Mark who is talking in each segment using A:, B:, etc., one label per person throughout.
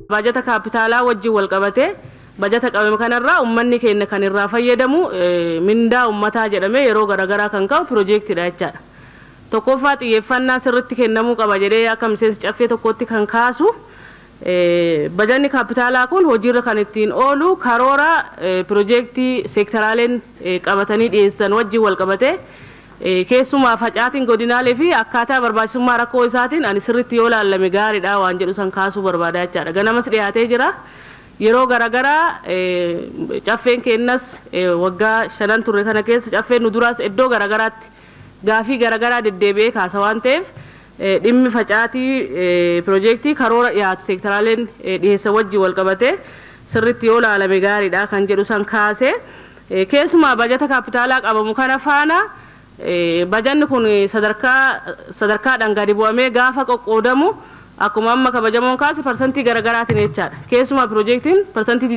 A: Bajata kaapitaalaa wajjin wal qabatee bajata qabame kanarraa ummanni keenya kan irraa fayyadamu mindaa ummataa jedhamee yeroo garagaraa kan ka'u piroojeektiidha jechaadha. Tokkoffaa xiyyeeffannaa sirriitti kennamuu qaba jedhee akka miseensa caffee tokkotti kan kaasu bajanni kaapitaalaa kun hojiirra kan ittiin oolu karoora piroojeektii seektaraaleen qabatanii dhiyeessan wajjin wal qabatee keessumaa facaatiin godinaalee fi akkaataa barbaachisummaa rakkoo isaatiin ani sirriitti yoo laallame gaariidha waan jedhu san kaasuu barbaada jechaadha. Ganamas dhiyaatee jira. Yeroo garagaraa caffeen kennas waggaa 5 turre kana keessa caffeen nu duraas iddoo garagaraatti gaafii garagaraa deddeebi'ee kaasa waan ta'eef dhimmi facaatii piroojeektii karoora dhiyaatu seektaraaleen dhiyeessa wajjin wal qabatee sirriitti yoo laalame gaariidha kan jedhu san kaase keessumaa bajata kaapitaalaa qabamu kana faana bajanni kun sadarkaadhaan gadi bu'amee gaafa qoqqoodamu akkuma amma kabajamoon kaase parsantii garagaraatiin jechaadha. Keessumaa piroojeektiin parsantii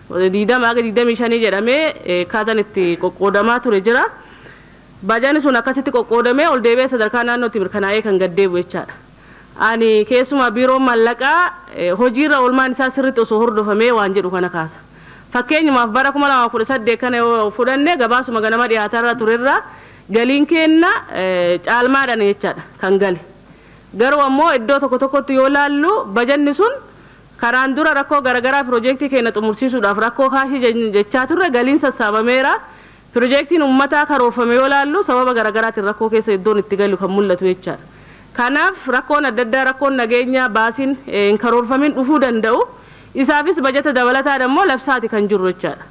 A: 25 jedhamee kaatan itti qoqqoodamaa ture jira. Bajanni sun akkasitti qoqqoodamee ol deebi'ee sadarkaa naannootti mirkanaa'ee kan gaddeebu jechaadha. Ani keessumaa biiroon mallaqaa hojiirra oolmaan isaa sirriitti osoo hordofamee waan jedhu kana kaasa. Fakkeenyumaaf bara 2018 kana yoo fudhanne gabaasuma ganama dhiyaatarra turerra galiin kenna caalmaadhaan jechaadha kan gale. Garuu ammoo iddoo tokko tokkotti yoo laallu bajanni sun karaan dura rakkoo garagaraa piroojeektii keenya xumursiisuudhaaf rakkoo kaashii jechaa turre galiin sassaabameera. Piroojeektiin uummataa karoorfame yoo laallu sababa garagaraatiin rakkoo keessa iddoon itti galu kan mul'atu jechaadha. Kanaaf rakkoon adda addaa rakkoon nageenyaa baasiin hin karoorfamin dhufuu danda'u. Isaafis bajata dabalataa immoo labsaati kan jiru jechaadha.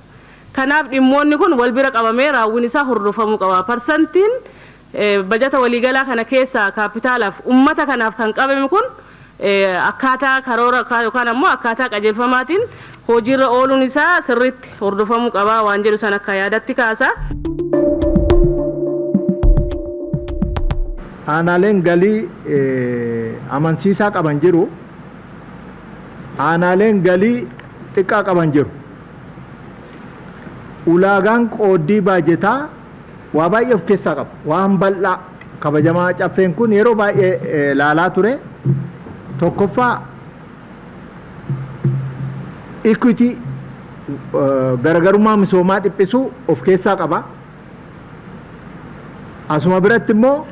A: Kanaaf dhimmoonni kun wal bira qabamee raawwiin isaa hordofamuu qaba. Parsantiin bajata waliigalaa kana keessa kaapitaalaaf ummata kanaaf kan qabame kun akkaataa karoora yookaan ammoo akkaataa qajeelfamaatiin hojiirra ooluun isaa sirriitti hordofamuu qaba waan jedhu san akka yaadatti kaasa.
B: Aanaaleen galii amansiisaa qaban jiru. Aanaaleen galii xiqqaa qaban jiru. Ulaagaan qooddii baajetaa waa baay'ee of keessaa qaba. Waan bal'aa kabajamaa caffeen kun yeroo baay'ee laalaa ture. Tokkoffaa equity garagarummaa misoomaa dhiphisuu of keessaa qaba. Asuma biratti immoo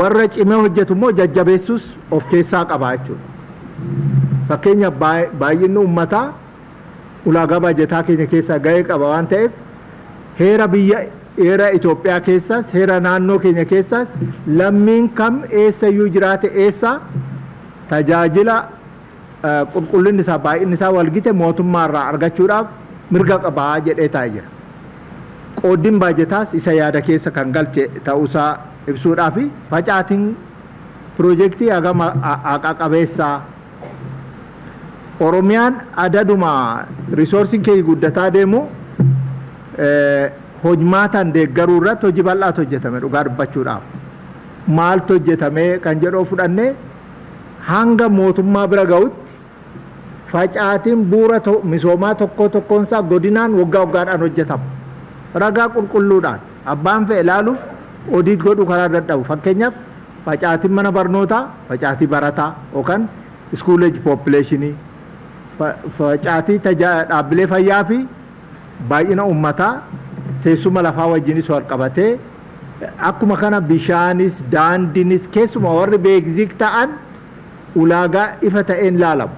B: warra cimee hojjetu immoo jajjabeessuus of keessaa qaba jechuudha. Fakkeenya baay'inni uummataa ulaagaa baajetaa keenya keessaa ga'ee qaba waan ta'eef heera Itoophiyaa keessaas heera naannoo keenya keessaas lammiin kam eessayyuu jiraate eessa tajaajila qulqullinni isaa baay'inni isaa walgite mootummaarraa argachuudhaaf mirga qabaa jedhee taa'ee jira. Qooddiin baajetaas isa yaada keessa kan galche ta'uusaa ibsuudhaaf facaatiin piroojeektii hagama haqa qabeessaa Oromiyaan adaduma riisoorsiin kee guddataa deemu hojmaataan deeggaruu irratti hojii bal'aatu hojjetame dhugaa dubbachuudhaaf. Maaltu hojjetame kan jedhu fudhannee hanga mootummaa bira ga'utti facaatiin bu'uura misoomaa tokkoonsaa godinaan waggaa waggaadhaan hojjetama. Ragaa qulqulluudhaan abbaan fe'e ilaaluuf odiit godhu karaa dadhabu. Fakkeenyaaf facaatiin mana barnootaa facaatii barataa yookaan iskuuleej poppileeshinii facaatii dhaabbilee fayyaa fi baay'ina uummataa teessuma lafaa wajjinis wal qabatee akkuma kana bishaanis daandiinis keessuma warri beeksiik ta'an ulaagaa ifa ta'een laalamu.